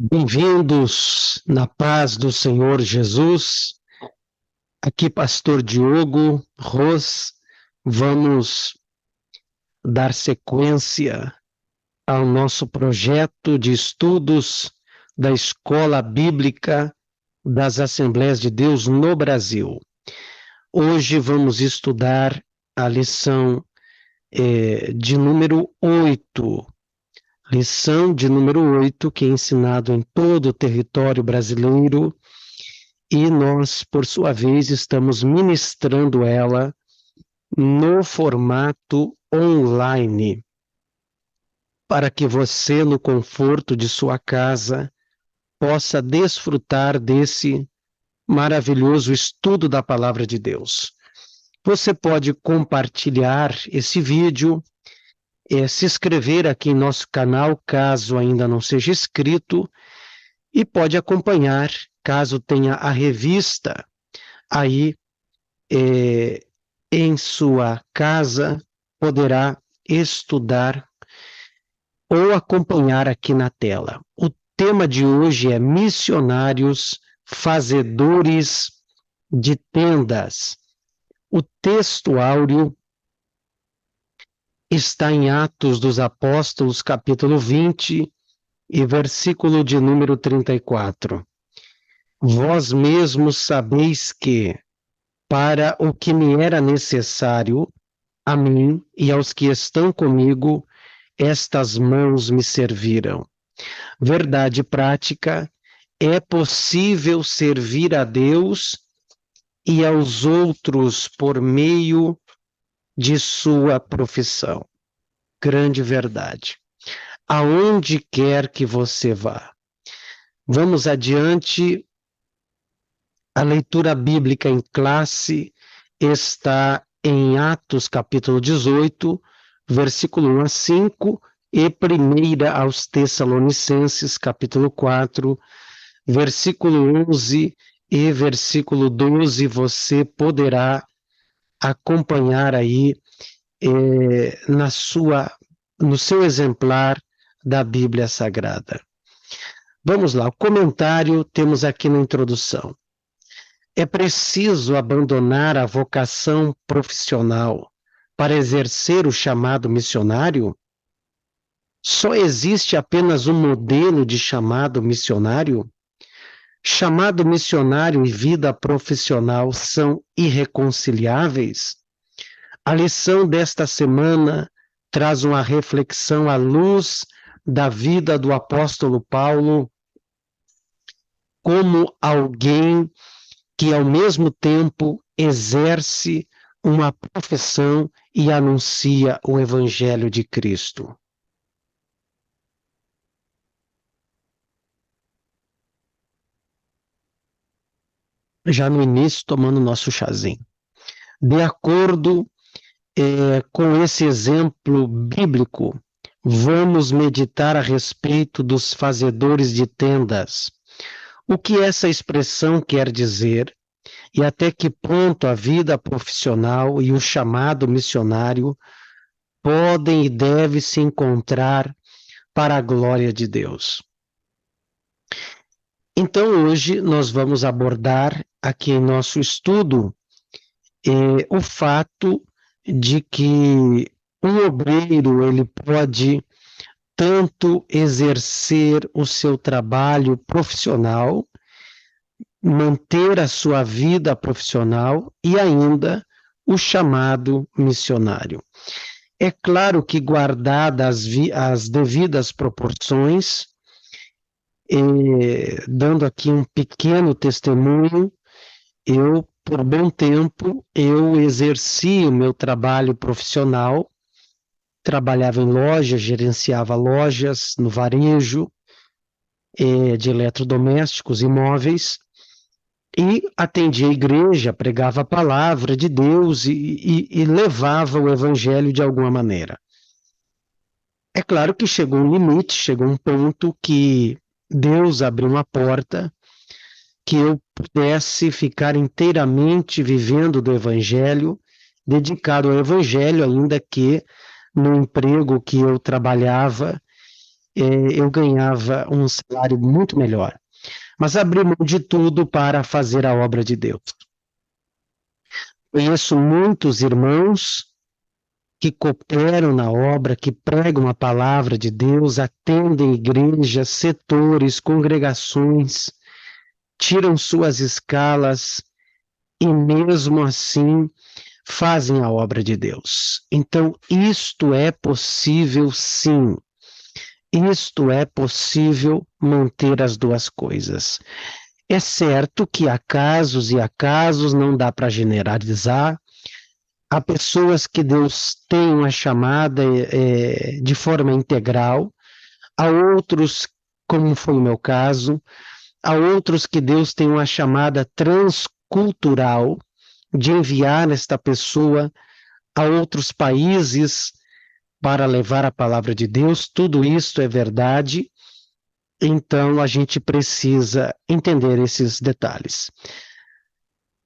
Bem-vindos na paz do Senhor Jesus. Aqui, Pastor Diogo Ros. Vamos dar sequência ao nosso projeto de estudos da Escola Bíblica das Assembleias de Deus no Brasil. Hoje vamos estudar a lição de número 8. Lição de número 8, que é ensinado em todo o território brasileiro, e nós, por sua vez, estamos ministrando ela no formato online, para que você, no conforto de sua casa, possa desfrutar desse maravilhoso estudo da Palavra de Deus. Você pode compartilhar esse vídeo, se inscrever aqui em nosso canal, caso ainda não seja inscrito, e pode acompanhar, caso tenha a revista aí em sua casa, poderá estudar ou acompanhar aqui na tela. O tema de hoje é missionários fazedores de tendas. O texto áureo está em Atos dos Apóstolos, capítulo 20, e versículo de número 34. Vós mesmos sabeis que, para o que me era necessário, a mim e aos que estão comigo, estas mãos me serviram. Verdade prática, é possível servir a Deus e aos outros por meio de sua profissão. Grande verdade. Aonde quer que você vá. Vamos adiante. A leitura bíblica em classe está em Atos capítulo 18, versículo 1 a 5, e 1 aos Tessalonicenses capítulo 4, versículo 11 e versículo 12. Você poderá acompanhar aí no seu exemplar da Bíblia Sagrada. Vamos lá, o comentário temos aqui na introdução. É preciso abandonar a vocação profissional para exercer o chamado missionário? Só existe apenas um modelo de chamado missionário? Chamado missionário e vida profissional são irreconciliáveis? A lição desta semana traz uma reflexão à luz da vida do apóstolo Paulo como alguém que, ao mesmo tempo, exerce uma profissão e anuncia o Evangelho de Cristo. Já no início, tomando nosso chazinho. De acordo com esse exemplo bíblico, vamos meditar a respeito dos fazedores de tendas. O que essa expressão quer dizer e até que ponto a vida profissional e o chamado missionário podem e devem se encontrar para a glória de Deus. Então, hoje nós vamos abordar aqui em nosso estudo o fato de que um obreiro ele pode tanto exercer o seu trabalho profissional, manter a sua vida profissional e ainda o chamado missionário. É claro que, guardadas as devidas proporções, dando aqui um pequeno testemunho, por bom tempo, eu exerci o meu trabalho profissional, trabalhava em lojas, gerenciava lojas no varejo de eletrodomésticos, imóveis, e atendia a igreja, pregava a palavra de Deus e levava o evangelho de alguma maneira. É claro que chegou um limite, chegou um ponto que Deus abriu uma porta que eu pudesse ficar inteiramente vivendo do evangelho, dedicado ao evangelho, ainda que no emprego que eu trabalhava, eu ganhava um salário muito melhor. Mas abri mão de tudo para fazer a obra de Deus. Conheço muitos irmãos que cooperam na obra, que pregam a palavra de Deus, atendem igrejas, setores, congregações, tiram suas escalas e mesmo assim fazem a obra de Deus. Então, isto é possível sim. Isto é possível manter as duas coisas. É certo que há casos e há casos, não dá para generalizar. Há pessoas que Deus tem uma chamada de forma integral, há outros, como foi o meu caso, há outros que Deus tem uma chamada transcultural, de enviar esta pessoa a outros países para levar a palavra de Deus. Tudo isso é verdade, então a gente precisa entender esses detalhes.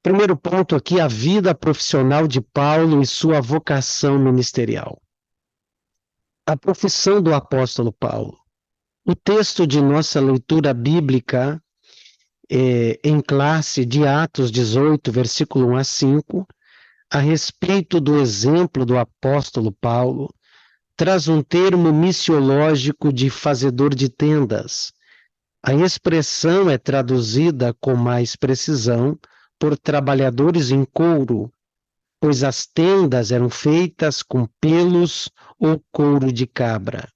Primeiro ponto aqui, a vida profissional de Paulo e sua vocação ministerial. A profissão do apóstolo Paulo. O texto de nossa leitura bíblica em classe de Atos 18, versículo 1 a 5, a respeito do exemplo do apóstolo Paulo, traz um termo missiológico de fazedor de tendas. A expressão é traduzida com mais precisão por trabalhadores em couro, pois as tendas eram feitas com pelos ou couro de cabra.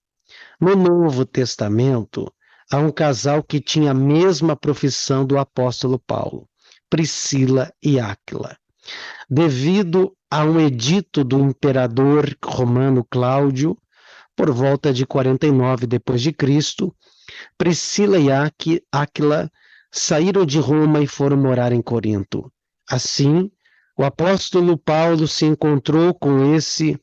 No Novo Testamento, há um casal que tinha a mesma profissão do apóstolo Paulo, Priscila e Áquila. Devido a um edito do imperador romano Cláudio, por volta de 49 depois de Cristo, Priscila e Áquila saíram de Roma e foram morar em Corinto. Assim, o apóstolo Paulo se encontrou com esse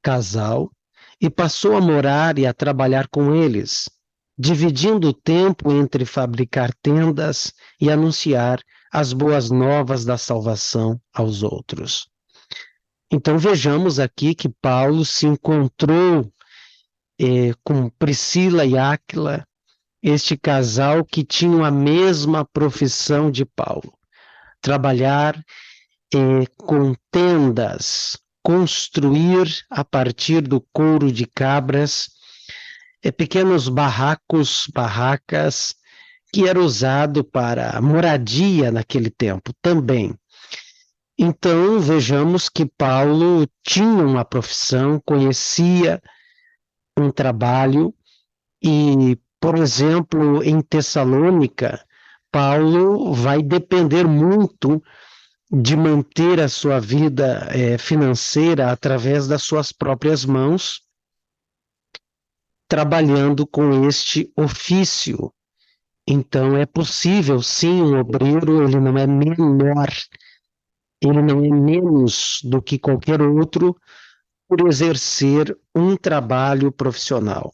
casal e passou a morar e a trabalhar com eles, dividindo o tempo entre fabricar tendas e anunciar as boas novas da salvação aos outros. Então vejamos aqui que Paulo se encontrou com Priscila e Áquila, este casal que tinham a mesma profissão de Paulo, trabalhar com tendas, construir a partir do couro de cabras, pequenos barracas, que era usado para moradia naquele tempo também. Então, vejamos que Paulo tinha uma profissão, conhecia um trabalho e, por exemplo, em Tessalônica, Paulo vai depender muito de manter a sua vida financeira através das suas próprias mãos, trabalhando com este ofício. Então, é possível, sim, um obreiro, ele não é menor, ele não é menos do que qualquer outro por exercer um trabalho profissional.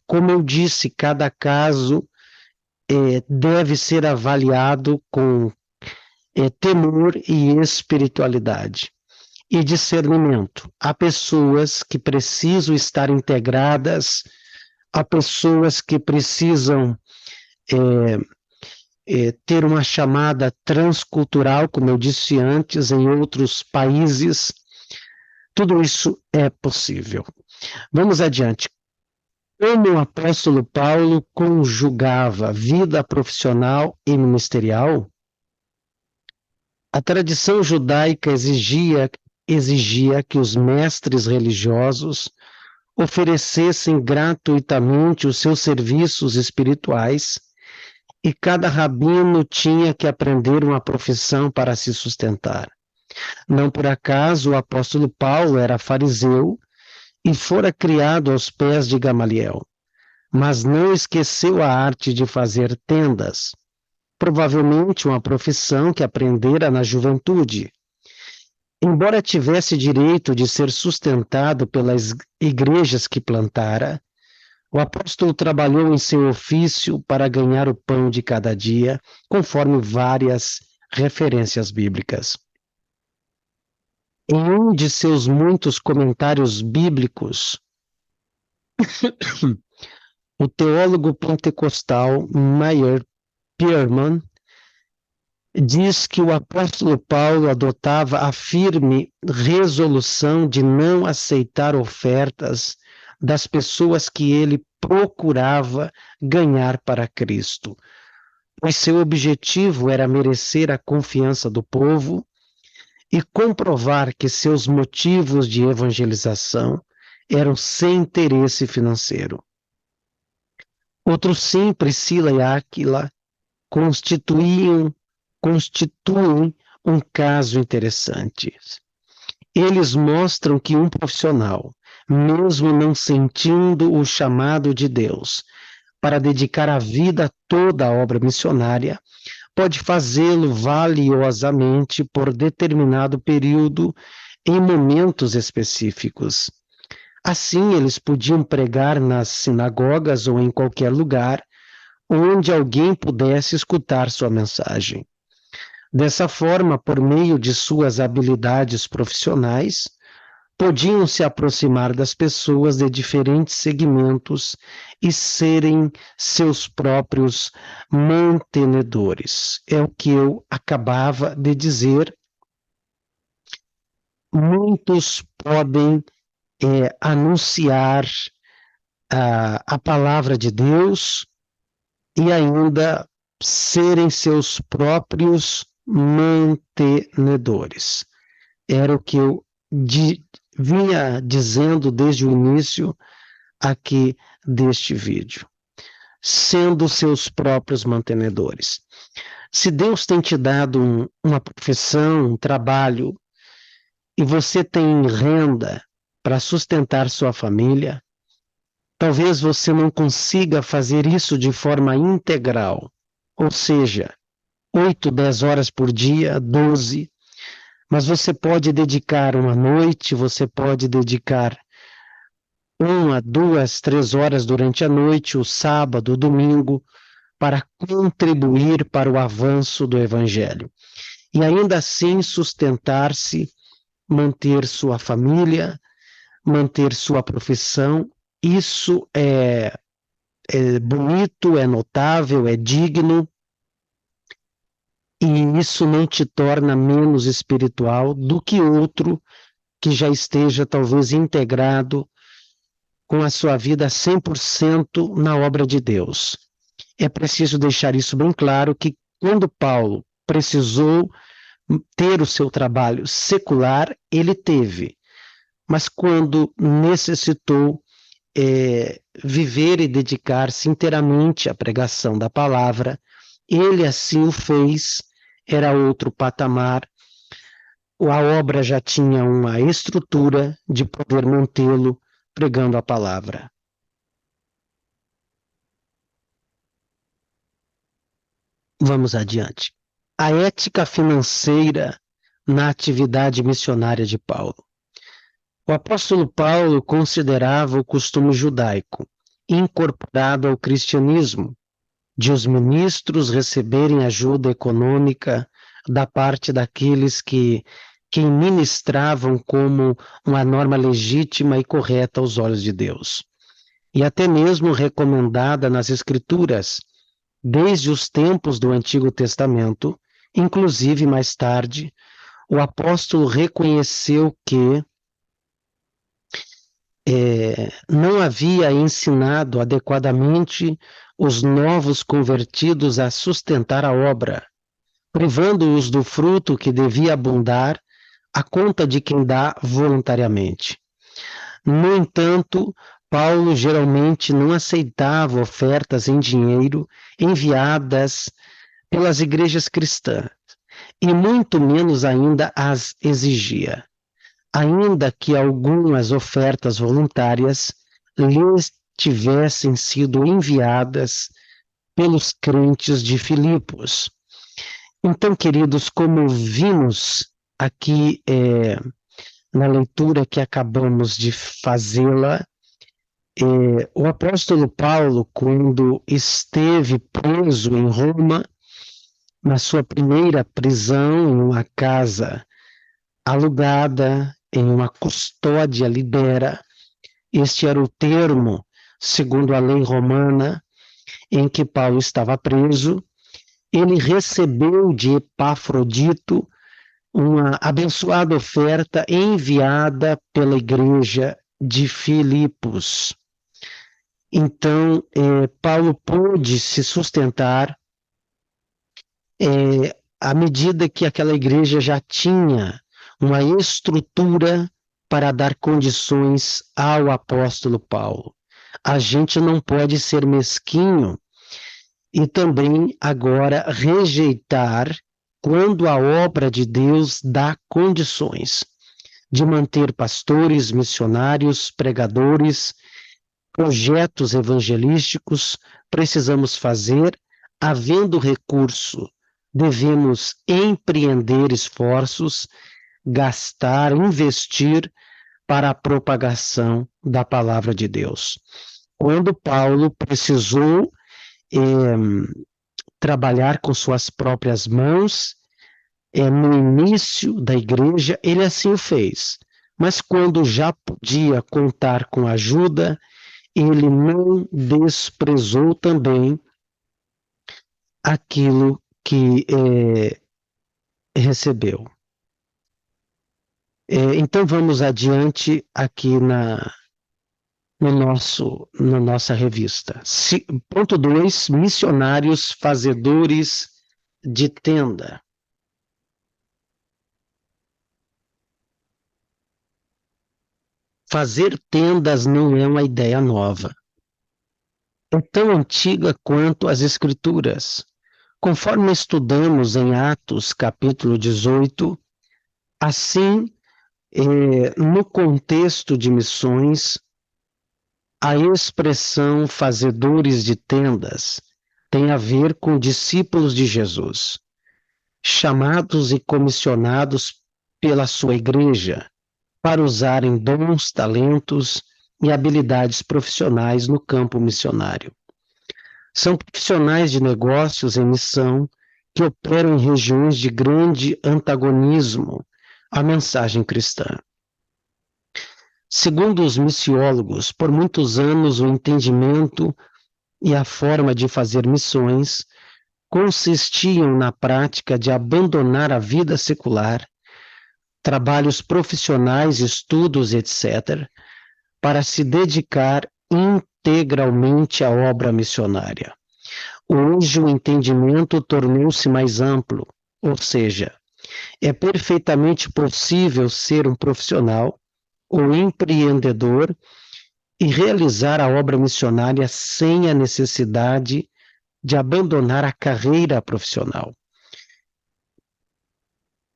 Como eu disse, cada caso deve ser avaliado com temor e espiritualidade e discernimento. Há pessoas que precisam estar integradas, há pessoas que precisam ter uma chamada transcultural, como eu disse antes, em outros países. Tudo isso é possível. Vamos adiante. Como o apóstolo Paulo conjugava vida profissional e ministerial? A tradição judaica exigia que os mestres religiosos oferecessem gratuitamente os seus serviços espirituais e cada rabino tinha que aprender uma profissão para se sustentar. Não por acaso o apóstolo Paulo era fariseu e fora criado aos pés de Gamaliel, mas não esqueceu a arte de fazer tendas, provavelmente uma profissão que aprendera na juventude. Embora tivesse direito de ser sustentado pelas igrejas que plantara, o apóstolo trabalhou em seu ofício para ganhar o pão de cada dia, conforme várias referências bíblicas. Em um de seus muitos comentários bíblicos, o teólogo pentecostal Meyer Pearman diz que o apóstolo Paulo adotava a firme resolução de não aceitar ofertas das pessoas que ele procurava ganhar para Cristo, pois seu objetivo era merecer a confiança do povo e comprovar que seus motivos de evangelização eram sem interesse financeiro. Outros sim, Priscila e Áquila, constituem um caso interessante. Eles mostram que um profissional, mesmo não sentindo o chamado de Deus para dedicar a vida toda à obra missionária, pode fazê-lo valiosamente por determinado período em momentos específicos. Assim, eles podiam pregar nas sinagogas ou em qualquer lugar onde alguém pudesse escutar sua mensagem. Dessa forma, por meio de suas habilidades profissionais, podiam se aproximar das pessoas de diferentes segmentos e serem seus próprios mantenedores. É o que eu acabava de dizer. Muitos podem anunciar a palavra de Deus e ainda serem seus próprios mantenedores. Era o que eu vinha dizendo desde o início aqui deste vídeo. Sendo seus próprios mantenedores. Se Deus tem te dado uma profissão, um trabalho, e você tem renda para sustentar sua família, talvez você não consiga fazer isso de forma integral, ou seja, 8, 10 horas por dia, 12, mas você pode dedicar uma noite, você pode dedicar 1, 2, 3 horas durante a noite, o sábado, o domingo, para contribuir para o avanço do Evangelho. E ainda assim sustentar-se, manter sua família, manter sua profissão. Isso é bonito, é notável, é digno, e isso não te torna menos espiritual do que outro que já esteja talvez integrado com a sua vida 100% na obra de Deus. É preciso deixar isso bem claro, que quando Paulo precisou ter o seu trabalho secular, ele teve, mas quando necessitou viver e dedicar-se inteiramente à pregação da palavra, ele assim o fez. Era outro patamar, a obra já tinha uma estrutura de poder mantê-lo pregando a palavra. Vamos adiante. A ética financeira na atividade missionária de Paulo. O apóstolo Paulo considerava o costume judaico, incorporado ao cristianismo, de os ministros receberem ajuda econômica da parte daqueles que ministravam como uma norma legítima e correta aos olhos de Deus. E até mesmo recomendada nas Escrituras, desde os tempos do Antigo Testamento, inclusive mais tarde, o apóstolo reconheceu que não havia ensinado adequadamente os novos convertidos a sustentar a obra, privando-os do fruto que devia abundar à conta de quem dá voluntariamente. No entanto, Paulo geralmente não aceitava ofertas em dinheiro enviadas pelas igrejas cristãs, e muito menos ainda as exigia, ainda que algumas ofertas voluntárias lhes tivessem sido enviadas pelos crentes de Filipos. Então, queridos, como vimos aqui na leitura que acabamos de fazê-la, o apóstolo Paulo, quando esteve preso em Roma, na sua primeira prisão, em uma casa alugada em uma custódia libera. Este era o termo, segundo a lei romana, em que Paulo estava preso. Ele recebeu de Epafrodito uma abençoada oferta enviada pela igreja de Filipos. Então, Paulo pôde se sustentar à medida que aquela igreja já tinha uma estrutura para dar condições ao apóstolo Paulo. A gente não pode ser mesquinho e também agora rejeitar quando a obra de Deus dá condições de manter pastores, missionários, pregadores, projetos evangelísticos. Precisamos fazer, havendo recurso, devemos empreender esforços, gastar, investir para a propagação da palavra de Deus. Quando Paulo precisou trabalhar com suas próprias mãos, no início da igreja, ele assim o fez. Mas quando já podia contar com ajuda, ele não desprezou também aquilo que recebeu. Então vamos adiante aqui na nossa revista. Ponto 2, missionários fazedores de tenda. Fazer tendas não é uma ideia nova. É tão antiga quanto as Escrituras. Conforme estudamos em Atos, capítulo 18, assim, no contexto de missões, a expressão fazedores de tendas tem a ver com discípulos de Jesus, chamados e comissionados pela sua igreja para usarem dons, talentos e habilidades profissionais no campo missionário. São profissionais de negócios em missão que operam em regiões de grande antagonismo à mensagem cristã. Segundo os missiólogos, por muitos anos o entendimento e a forma de fazer missões consistiam na prática de abandonar a vida secular, trabalhos profissionais, estudos, etc., para se dedicar integralmente à obra missionária. Hoje o entendimento tornou-se mais amplo, ou seja, é perfeitamente possível ser um profissional ou empreendedor e realizar a obra missionária sem a necessidade de abandonar a carreira profissional.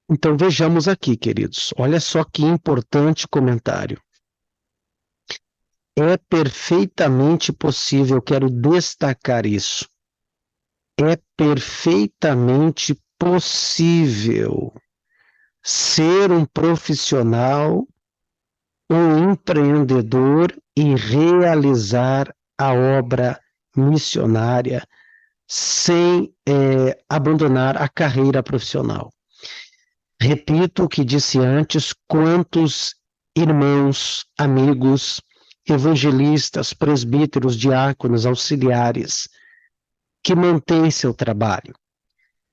Então vejamos aqui, queridos, olha só que importante comentário. É perfeitamente possível, quero destacar isso, é perfeitamente possível ser um profissional, um empreendedor e realizar a obra missionária sem abandonar a carreira profissional. Repito o que disse antes, quantos irmãos, amigos, evangelistas, presbíteros, diáconos, auxiliares, que mantêm seu trabalho,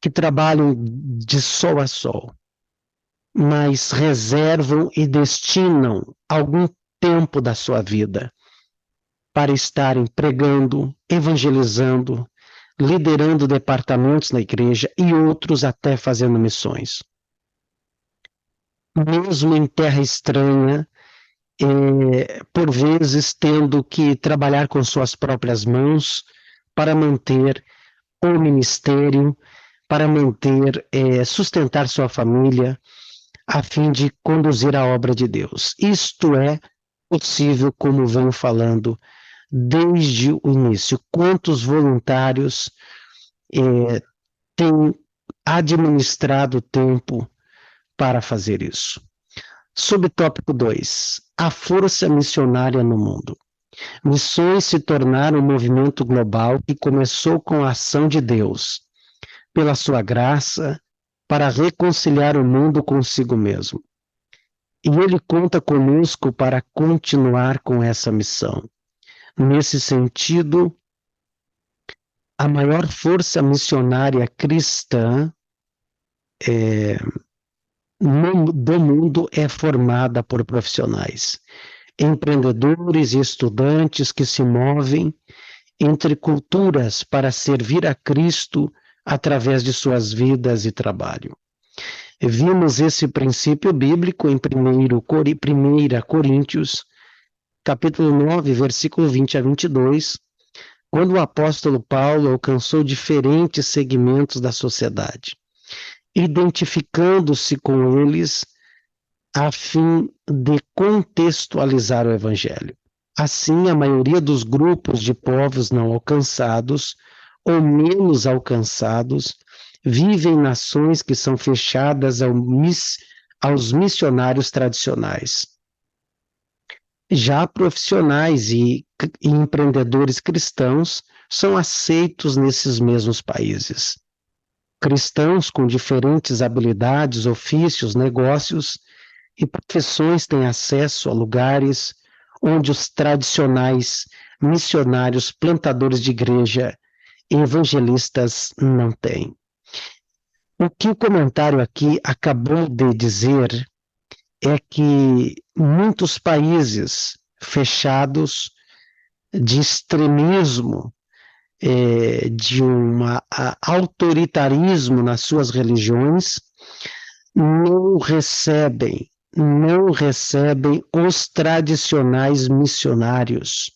que trabalham de sol a sol, mas reservam e destinam algum tempo da sua vida para estarem pregando, evangelizando, liderando departamentos na igreja e outros até fazendo missões. Mesmo em terra estranha, por vezes tendo que trabalhar com suas próprias mãos para manter o ministério, para manter, sustentar sua família, a fim de conduzir a obra de Deus. Isto é possível, como venho falando desde o início. Quantos voluntários têm administrado tempo para fazer isso? Subtópico 2. A força missionária no mundo. Missões se tornaram um movimento global que começou com a ação de Deus, pela sua graça, para reconciliar o mundo consigo mesmo. E Ele conta conosco para continuar com essa missão. Nesse sentido, a maior força missionária cristã do mundo é formada por profissionais, empreendedores e estudantes que se movem entre culturas para servir a Cristo através de suas vidas e trabalho. Vimos esse princípio bíblico em 1 Coríntios, capítulo 9, versículo 20 a 22, quando o apóstolo Paulo alcançou diferentes segmentos da sociedade, identificando-se com eles a fim de contextualizar o evangelho. Assim, a maioria dos grupos de povos não alcançados ou menos alcançados vivem em nações que são fechadas aos missionários tradicionais. Já profissionais e empreendedores cristãos são aceitos nesses mesmos países. Cristãos com diferentes habilidades, ofícios, negócios e profissões têm acesso a lugares onde os tradicionais missionários, plantadores de igreja e evangelistas não têm. O que o comentário aqui acabou de dizer é que muitos países fechados de extremismo, de um autoritarismo nas suas religiões, não recebem os tradicionais missionários.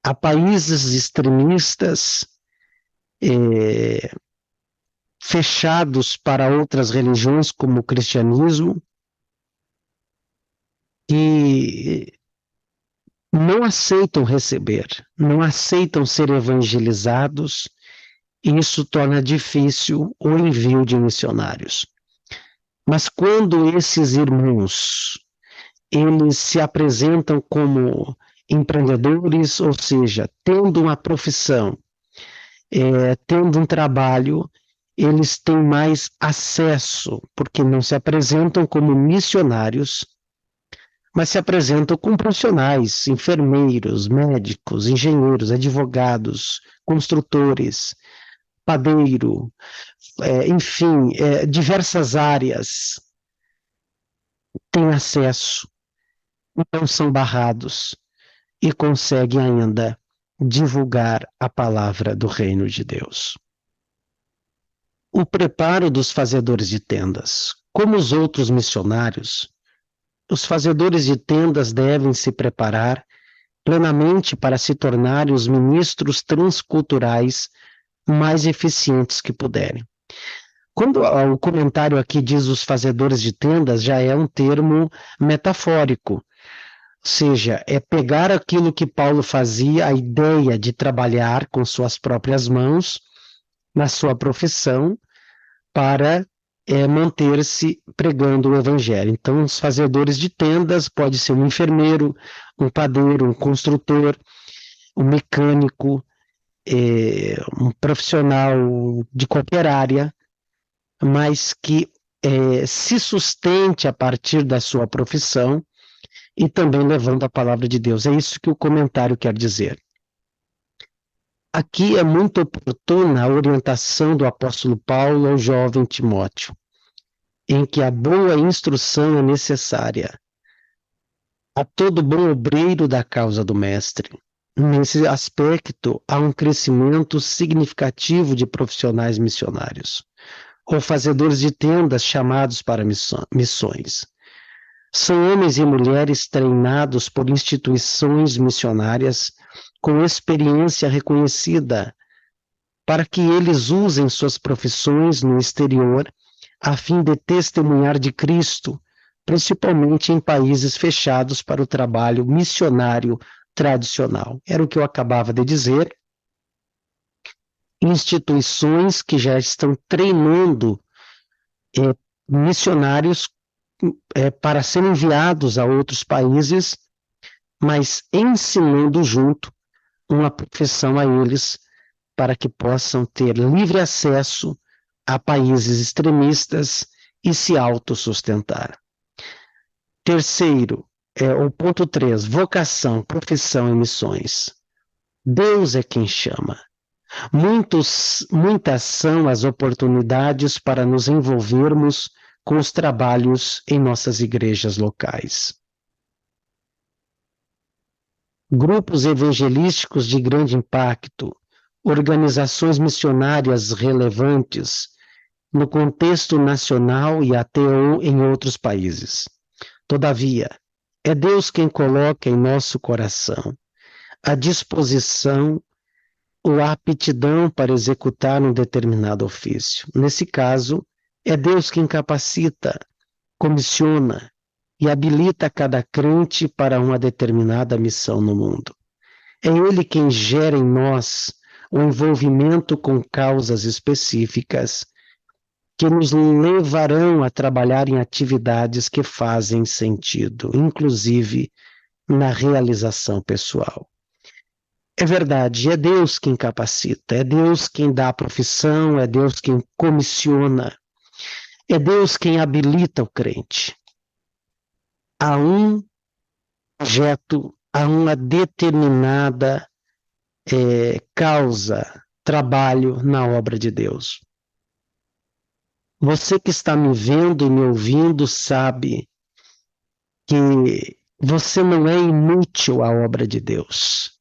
Há países extremistas fechados para outras religiões, como o cristianismo, que não aceitam receber, não aceitam ser evangelizados, e isso torna difícil o envio de missionários. Mas quando esses irmãos, eles se apresentam como empreendedores, ou seja, tendo uma profissão, tendo um trabalho, eles têm mais acesso, porque não se apresentam como missionários, mas se apresentam como profissionais, enfermeiros, médicos, engenheiros, advogados, construtores, padeiro, enfim, diversas áreas têm acesso, não são barrados e conseguem ainda divulgar a palavra do reino de Deus. O preparo dos fazedores de tendas. Como os outros missionários, os fazedores de tendas devem se preparar plenamente para se tornarem os ministros transculturais mais eficientes que puderem. Quando o comentário aqui diz os fazedores de tendas, já é um termo metafórico, ou seja, é pegar aquilo que Paulo fazia, a ideia de trabalhar com suas próprias mãos, na sua profissão, para manter-se pregando o evangelho. Então, os fazedores de tendas pode ser um enfermeiro, um padeiro, um construtor, um mecânico, um profissional de qualquer área, mas que se sustente a partir da sua profissão e também levando a palavra de Deus. É isso que o comentário quer dizer. Aqui é muito oportuna a orientação do apóstolo Paulo ao jovem Timóteo, em que a boa instrução é necessária a todo bom obreiro da causa do mestre. Nesse aspecto, há um crescimento significativo de profissionais missionários, ou fazedores de tendas chamados para missões. São homens e mulheres treinados por instituições missionárias com experiência reconhecida, para que eles usem suas profissões no exterior a fim de testemunhar de Cristo, principalmente em países fechados para o trabalho missionário tradicional. Era o que eu acabava de dizer. Instituições que já estão treinando missionários para serem enviados a outros países, mas ensinando junto uma profissão a eles, para que possam ter livre acesso a países extremistas e se autossustentar. Terceiro, o ponto 3, vocação, profissão e missões. Deus é quem chama. Muitas são as oportunidades para nos envolvermos com os trabalhos em nossas igrejas locais. Grupos evangelísticos de grande impacto, organizações missionárias relevantes no contexto nacional e até em outros países. Todavia, é Deus quem coloca em nosso coração a disposição ou a aptidão para executar um determinado ofício. Nesse caso, é Deus quem capacita, comissiona e habilita cada crente para uma determinada missão no mundo. É Ele quem gera em nós o envolvimento com causas específicas que nos levarão a trabalhar em atividades que fazem sentido, inclusive na realização pessoal. É verdade, é Deus quem capacita, é Deus quem dá a profissão, é Deus quem comissiona, é Deus quem habilita o crente a um projeto, a uma determinada causa, trabalho na obra de Deus. Você que está me vendo e me ouvindo sabe que você não é inútil à obra de Deus.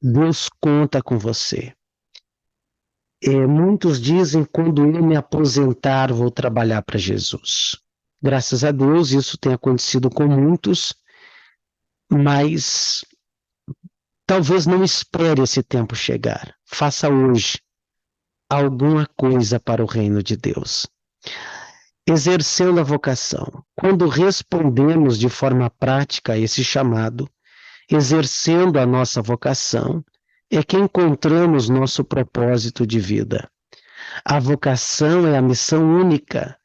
Deus conta com você. Muitos dizem, quando eu me aposentar, vou trabalhar para Jesus. Graças a Deus, isso tem acontecido com muitos, mas talvez não espere esse tempo chegar. Faça hoje alguma coisa para o reino de Deus. Exercendo a vocação. Quando respondemos de forma prática a esse chamado, exercendo a nossa vocação, é que encontramos nosso propósito de vida. A vocação é a missão única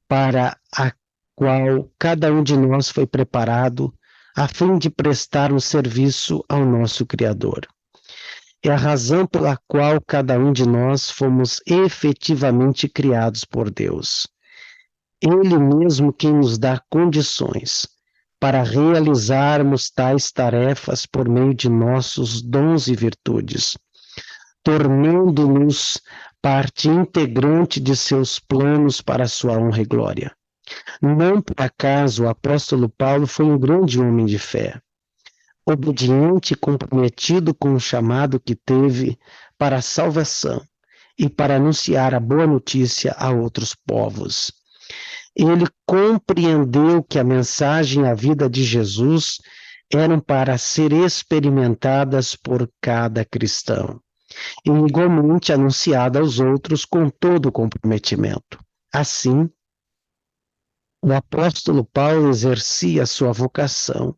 para a qual cada um de nós foi preparado a fim de prestar um serviço ao nosso Criador. É a razão pela qual cada um de nós fomos efetivamente criados por Deus. Ele mesmo quem nos dá condições para realizarmos tais tarefas por meio de nossos dons e virtudes, tornando-nos parte integrante de seus planos para a sua honra e glória. Não por acaso o apóstolo Paulo foi um grande homem de fé, obediente e comprometido com o chamado que teve para a salvação e para anunciar a boa notícia a outros povos. Ele compreendeu que a mensagem e a vida de Jesus eram para ser experimentadas por cada cristão, e igualmente anunciada aos outros com todo o comprometimento. Assim, o apóstolo Paulo exercia sua vocação,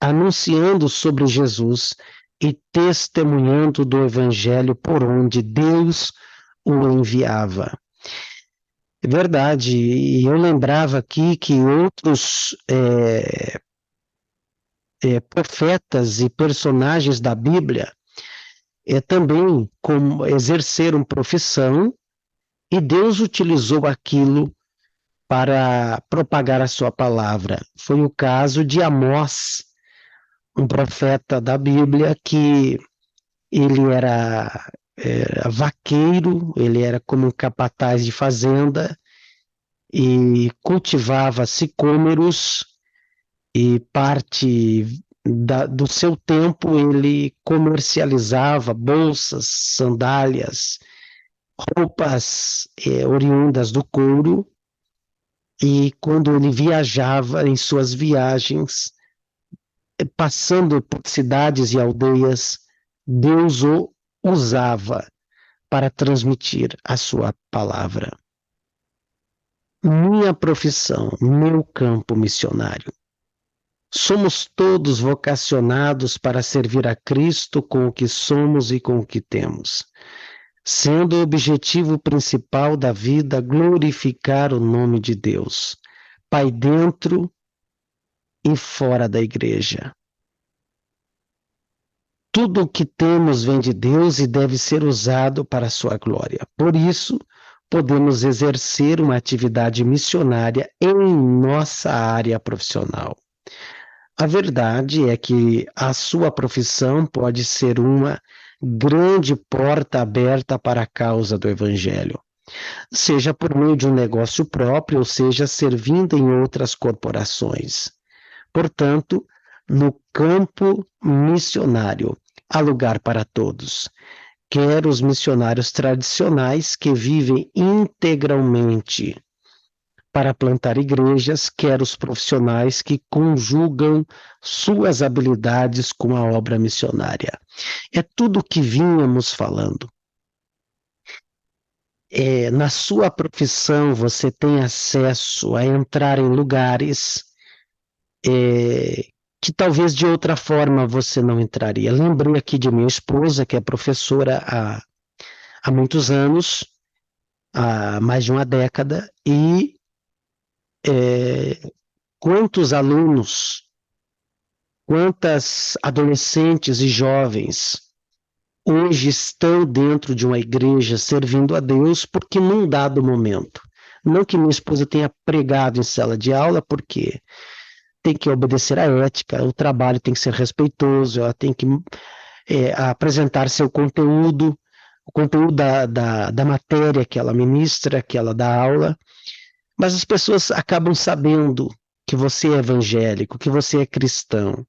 anunciando sobre Jesus e testemunhando do evangelho por onde Deus o enviava. É verdade, e eu lembrava aqui que outros profetas e personagens da Bíblia também exerceram profissão e Deus utilizou aquilo para propagar a sua palavra. Foi o caso de Amós, um profeta da Bíblia que ele era vaqueiro, ele era como um capataz de fazenda e cultivava sicômoros e parte do seu tempo ele comercializava bolsas, sandálias, roupas oriundas do couro, e quando ele viajava em suas viagens, passando por cidades e aldeias, Deus o usava para transmitir a sua palavra. Minha profissão, meu campo missionário. Somos todos vocacionados para servir a Cristo com o que somos e com o que temos, sendo o objetivo principal da vida glorificar o nome de Deus, Pai dentro e fora da igreja. Tudo o que temos vem de Deus e deve ser usado para a sua glória. Por isso, podemos exercer uma atividade missionária em nossa área profissional. A verdade é que a sua profissão pode ser uma grande porta aberta para a causa do Evangelho, seja por meio de um negócio próprio, ou seja, servindo em outras corporações. Portanto, no campo missionário, há lugar para todos, quer os missionários tradicionais que vivem integralmente para plantar igrejas, quer os profissionais que conjugam suas habilidades com a obra missionária. É tudo o que vínhamos falando. Na sua profissão, você tem acesso a entrar em lugares que talvez de outra forma você não entraria. Lembrei aqui de minha esposa, que é professora há muitos anos, há mais de uma década, e quantos alunos, quantas adolescentes e jovens hoje estão dentro de uma igreja servindo a Deus porque num dado momento, não que minha esposa tenha pregado em sala de aula, porque tem que obedecer à ética, o trabalho tem que ser respeitoso, ela tem que apresentar seu conteúdo, o conteúdo da matéria que ela ministra, que ela dá aula, mas as pessoas acabam sabendo que você é evangélico, que você é cristão.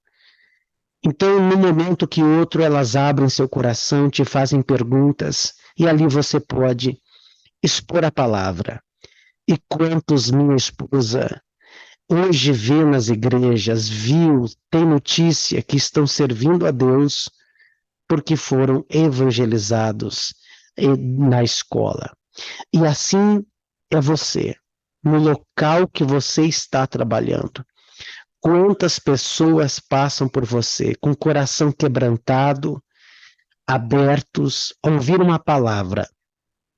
Então, no momento que outro, elas abrem seu coração, te fazem perguntas, e ali você pode expor a palavra. E quantos minha esposa hoje vê nas igrejas, viu, tem notícia que estão servindo a Deus porque foram evangelizados na escola. E assim é você, no local que você está trabalhando. Quantas pessoas passam por você com o coração quebrantado, abertos, a ouvir uma palavra.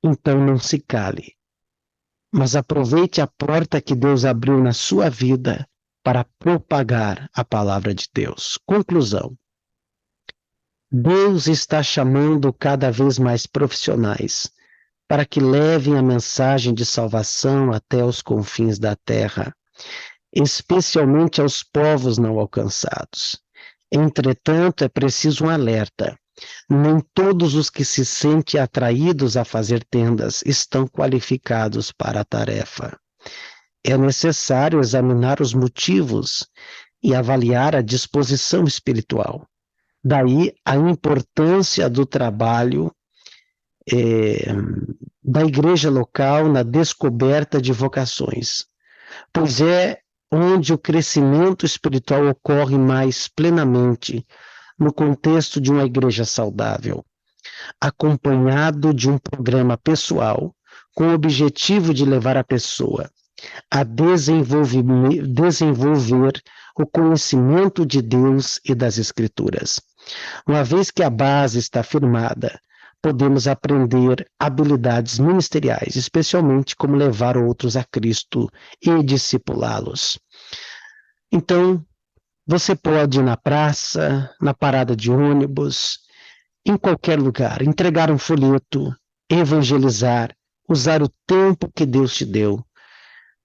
Então não se cale, mas aproveite a porta que Deus abriu na sua vida para propagar a palavra de Deus. Conclusão. Deus está chamando cada vez mais profissionais para que levem a mensagem de salvação até os confins da terra, especialmente aos povos não alcançados. Entretanto, é preciso um alerta. Nem todos os que se sentem atraídos a fazer tendas estão qualificados para a tarefa. É necessário examinar os motivos e avaliar a disposição espiritual. Daí a importância do trabalho da igreja local na descoberta de vocações, pois é onde o crescimento espiritual ocorre mais plenamente no contexto de uma igreja saudável, acompanhado de um programa pessoal com o objetivo de levar a pessoa a desenvolver o conhecimento de Deus e das Escrituras. Uma vez que a base está firmada, podemos aprender habilidades ministeriais, especialmente como levar outros a Cristo e discipulá-los. Então, você pode ir na praça, na parada de ônibus, em qualquer lugar, entregar um folheto, evangelizar, usar o tempo que Deus te deu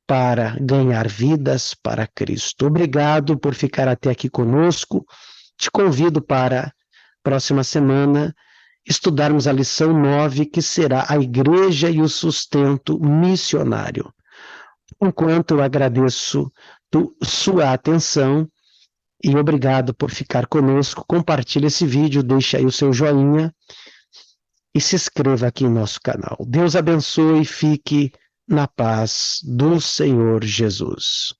para ganhar vidas para Cristo. Obrigado por ficar até aqui conosco. Te convido para próxima semana estudarmos a lição 9, que será a igreja e o sustento missionário. Enquanto eu agradeço sua atenção e obrigado por ficar conosco, compartilhe esse vídeo, deixe aí o seu joinha e se inscreva aqui em nosso canal. Deus abençoe e fique na paz do Senhor Jesus.